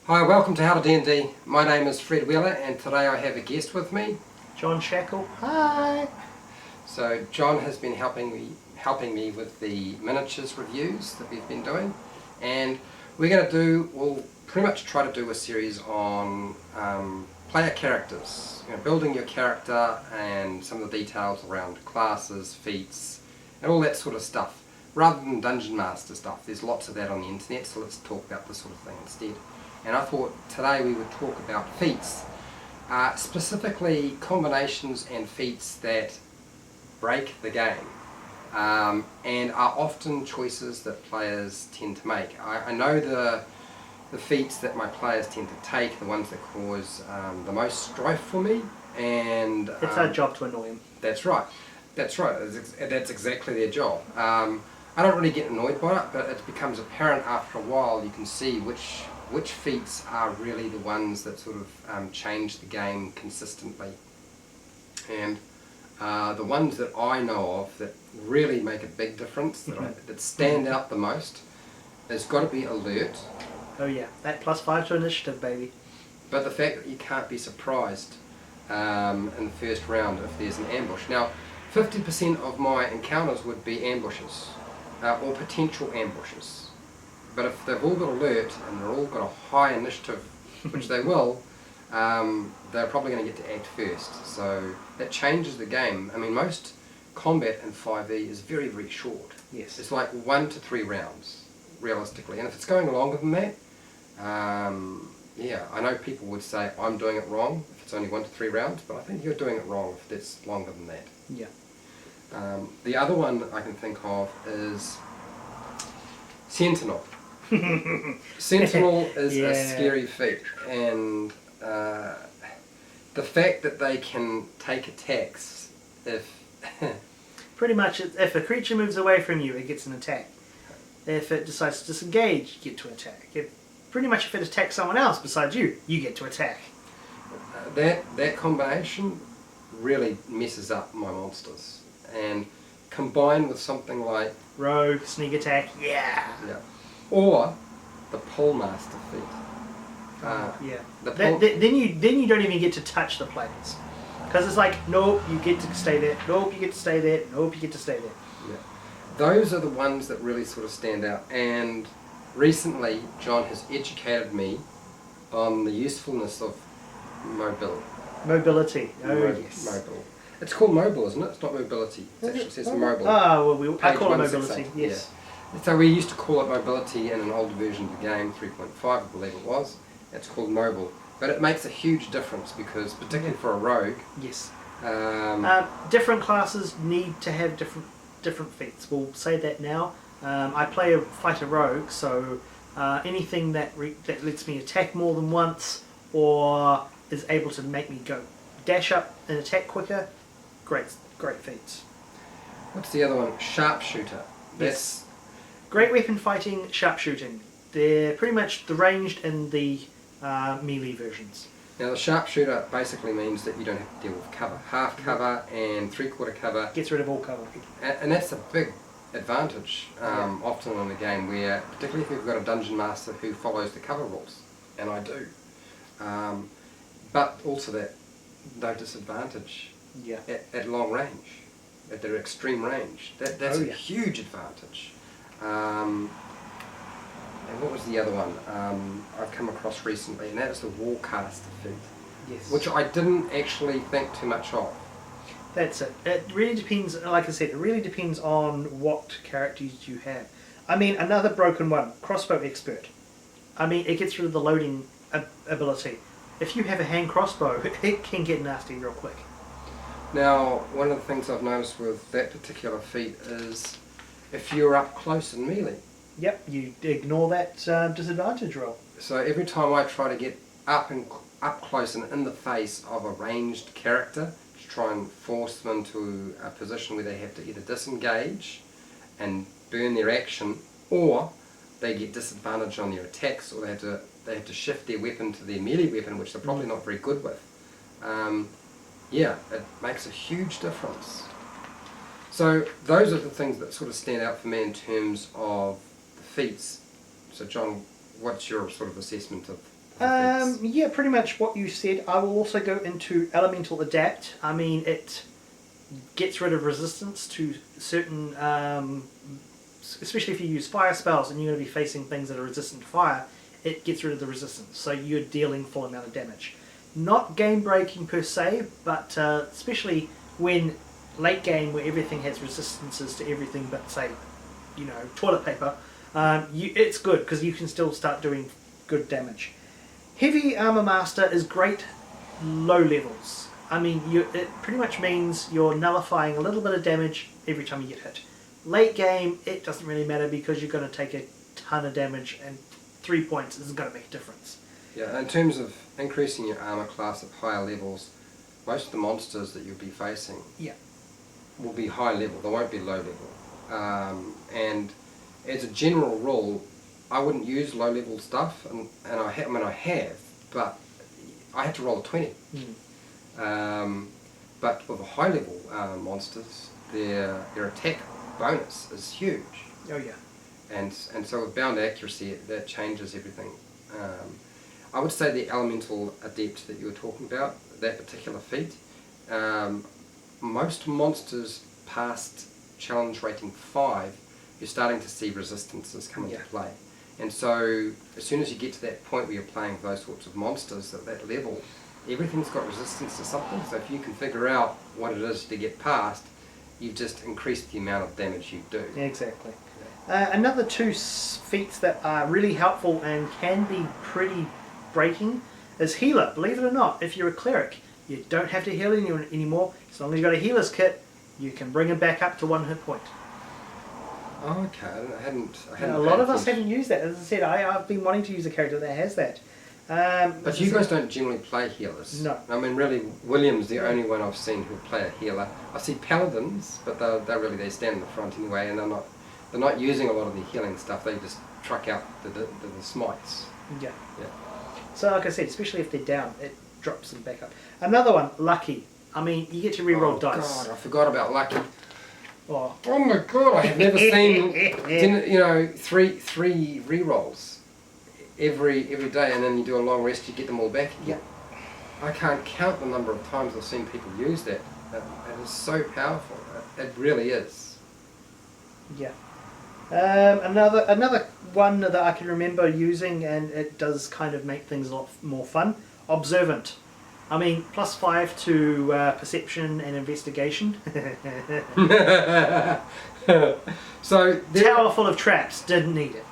Hi, welcome to How to D&D. My name is Fred Wheeler and today I have a guest with me. John Shackle. Hi! So John has been helping me with the miniatures reviews that we've been doing, and we'll pretty much try to do a series on player characters, building your character and some of the details around classes, feats and all that sort of stuff, rather than Dungeon Master stuff. There's lots of that on the internet, so let's talk about this sort of thing instead. And I thought today we would talk about feats, specifically combinations and feats that break the game, and are often choices that players tend to make. I know the feats that my players tend to take, the ones that cause the most strife for me, and It's our job to annoy them. That's right. That's right. That's exactly their job. I don't really get annoyed by it, but it becomes apparent after a while. You can see which feats are really the ones that sort of change the game consistently. And the ones that I know of that really make a big difference, that stand out the most, has got to be alert. Oh yeah, that +5 to initiative, baby. But the fact that you can't be surprised in the first round if there's an ambush. Now, 50% of my encounters would be ambushes, or potential ambushes. But if they've all got alert and they're all got a high initiative, which they will, they're probably going to get to act first. So that changes the game. I mean, most combat in 5e is very, very short. Yes. It's like 1 to 3 rounds, realistically. And if it's going longer than that, yeah, I know people would say I'm doing it wrong if it's only 1 to 3 rounds, but I think you're doing it wrong if it's longer than that. Yeah. The other one I can think of is Sentinel. Sentinel is a scary feat, and the fact that they can take attacks if Pretty much, if a creature moves away from you, it gets an attack. If it decides to disengage, you get to attack. Pretty much if it attacks someone else besides you, you get to attack. That combination really messes up my monsters, and combined with something like Rogue, sneak attack, yeah. Or the Pole Master feat. Yeah. Then you don't even get to touch the players, because it's like, nope, you get to stay there. Nope, you get to stay there. Nope, you get to stay there. Yeah. Those are the ones that really sort of stand out. And recently, John has educated me on the usefulness of mobility. Mobility. Oh yes. Mobile. It's called mobile, isn't it? It's not mobility. It actually says mobile. I call it mobility. Yes. Yeah. So we used to call it mobility in an older version of the game, 3.5 I believe it was. It's called mobile. But it makes a huge difference because, particularly for a rogue... Yes. Different classes need to have different feats. We'll say that now. I play a fighter rogue, so anything that lets me attack more than once or is able to make me go dash up and attack quicker, great feats. What's the other one? Sharpshooter. Yes. Great weapon fighting, sharpshooting. They're pretty much the ranged and the melee versions. Now the sharpshooter basically means that you don't have to deal with cover. Half cover and 3/4 cover. Gets rid of all cover. And that's a big advantage often in a game where, particularly if you've got a dungeon master who follows the cover rules, and I do. But also that no disadvantage at long range, at their extreme range. That's a huge advantage. And what was the other one I've come across recently, and that is the Warcaster feat. Yes. Which I didn't actually think too much of. That's it. It really depends, like I said, it really depends on what characters you have. I mean, another broken one, Crossbow Expert. I mean, it gets rid of the loading ability. If you have a hand crossbow, it can get nasty real quick. Now, one of the things I've noticed with that particular feat is if you're up close in melee. Yep, you ignore that disadvantage roll. So every time I try to get up close and in the face of a ranged character to try and force them into a position where they have to either disengage and burn their action, or they get disadvantage on their attacks, or they have to shift their weapon to their melee weapon, which they're probably not very good with. Yeah, it makes a huge difference. So those are the things that sort of stand out for me in terms of the feats. So John, what's your sort of assessment of feats? Yeah, pretty much what you said. I will also go into Elemental Adapt. I mean, it gets rid of resistance to certain, especially if you use fire spells and you're going to be facing things that are resistant to fire, it gets rid of the resistance, so you're dealing full amount of damage. Not game breaking per se, but especially when late game where everything has resistances to everything but say, toilet paper, it's good because you can still start doing good damage. Heavy Armor Master is great low levels. I mean, it pretty much means you're nullifying a little bit of damage every time you get hit. Late game, it doesn't really matter because you're going to take a ton of damage and 3 points isn't going to make a difference. Yeah, in terms of increasing your armor class at higher levels, most of the monsters that you'll be facing will be high level, they won't be low level. And as a general rule, I wouldn't use low level stuff, and I have, but I had to roll a 20. But with the high level monsters, their attack bonus is huge. Oh yeah. And so with bound accuracy, that changes everything. I would say the Elemental Adept that you were talking about, that particular feat, most monsters past challenge rating 5, you're starting to see resistances come into play. And so as soon as you get to that point where you're playing with those sorts of monsters at that level, everything's got resistance to something. So if you can figure out what it is to get past, you've just increased the amount of damage you do. Yeah, exactly. Another 2 feats that are really helpful and can be pretty breaking is Healer. Believe it or not, if you're a cleric, you don't have to heal anyone anymore. As long as you've got a healer's kit, you can bring him back up to 1 hit point. Oh, okay. I hadn't a lot of us haven't used that. As I said, I've been wanting to use a character that has that. But you guys don't generally play healers. No. I mean, really, William's the only one I've seen who'll play a healer. I see paladins, but they stand in the front anyway, and they're not using a lot of the healing stuff. They just truck out the smites. Yeah. So like I said, especially if they're down, it drops them back up. Another one, Lucky. I mean, you get to reroll dice. Oh God, I forgot about Lucky. Oh my God, I have never seen three rerolls every day, and then you do a long rest, you get them all back again. I can't count the number of times I've seen people use that. It is so powerful. It really is. Yeah. Another one that I can remember using, and it does kind of make things a lot more fun. Observant. I mean, +5 to perception and investigation. So tower full of traps. Didn't need it.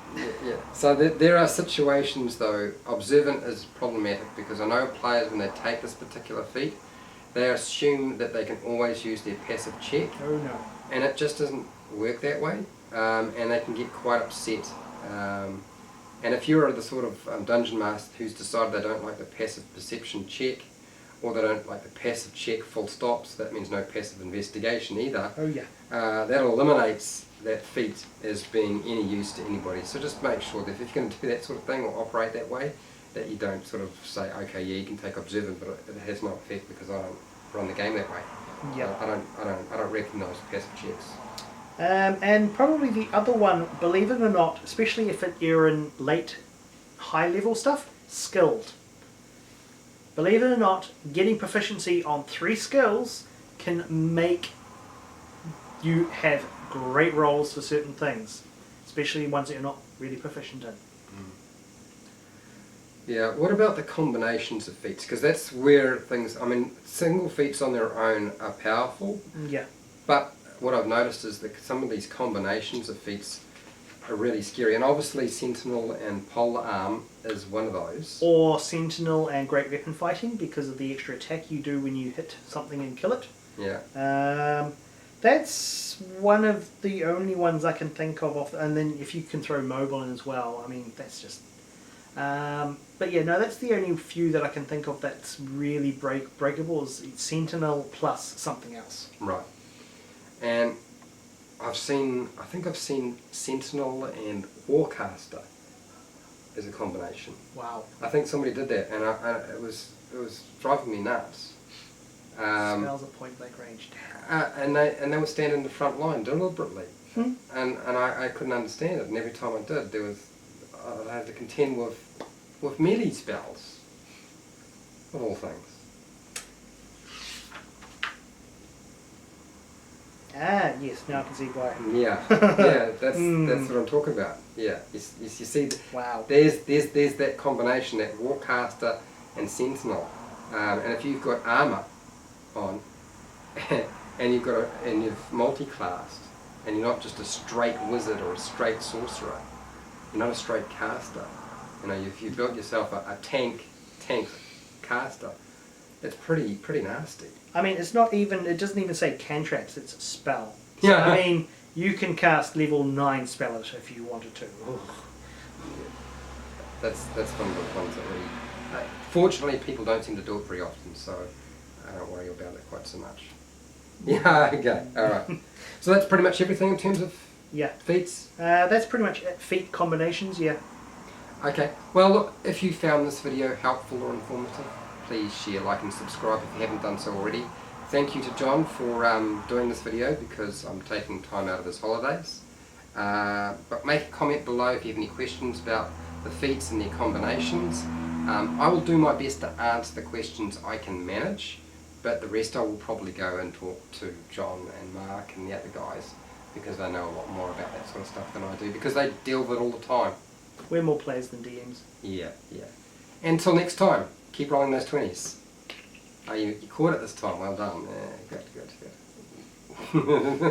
Yeah. So there are situations though. Observant is problematic because I know players when they take this particular feat, they assume that they can always use their passive check. Oh no. And it just doesn't work that way. And they can get quite upset. And if you're the sort of dungeon master who's decided they don't like the passive perception check, or they don't like the passive check full stop, so that means no passive investigation either, oh yeah, that eliminates that feat as being any use to anybody. So just make sure that if you're going to do that sort of thing or operate that way, that you don't sort of say, okay, yeah, you can take observant, but it has no effect because I don't run the game that way. Yeah. I don't recognise passive checks. And probably the other one, believe it or not, especially if you're in late high level stuff, skilled. Believe it or not, getting proficiency on 3 skills can make you have great rolls for certain things, especially ones that you're not really proficient in. Yeah, what about the combinations of feats? Because that's where things, I mean, single feats on their own are powerful. Yeah. But what I've noticed is that some of these combinations of feats are really scary. And obviously Sentinel and Polar Arm is one of those. Or Sentinel and Great Weapon Fighting because of the extra attack you do when you hit something and kill it. Yeah. That's one of the only ones I can think of. And then if you can throw Mobile in as well, I mean, that's just... but yeah, no, that's the only few that I can think of that's really breakable is Sentinel plus something else. Right. And I think I've seen Sentinel and Warcaster as a combination. Wow. I think somebody did that, and it was driving me nuts. Smells at point blank range. And they would stand in the front line deliberately, and I couldn't understand it. And every time I did, I had to contend with with melee spells, of all things. Ah, yes, now I can see why. Yeah, yeah, that's what I'm talking about. Yeah, you see, Wow. there's that combination, that Warcaster and Sentinel, and if you've got armor on, and you've multi-classed, and you're not just a straight wizard or a straight sorcerer, you're not a straight caster. You know, if you built yourself a tank caster, it's pretty nasty. I mean, it's not even, it doesn't even say cantrips, it's a spell. So, Yeah. I mean, you can cast level 9 spells if you wanted to. Yeah. That's one of the ones that really... fortunately, people don't seem to do it very often, so I don't worry about it quite so much. Yeah, okay, alright. So that's pretty much everything in terms of feats? That's pretty much it. Feat combinations, yeah. Okay, well look, if you found this video helpful or informative, please share, like and subscribe if you haven't done so already. Thank you to John for doing this video because I'm taking time out of his holidays. But make a comment below if you have any questions about the feats and their combinations. I will do my best to answer the questions I can manage, but the rest I will probably go and talk to John and Mark and the other guys because they know a lot more about that sort of stuff than I do because they deal with it all the time. We're more players than DMs. Yeah, yeah. Until next time, keep rolling those 20s. Oh, you caught it this time, well done. Yeah, good.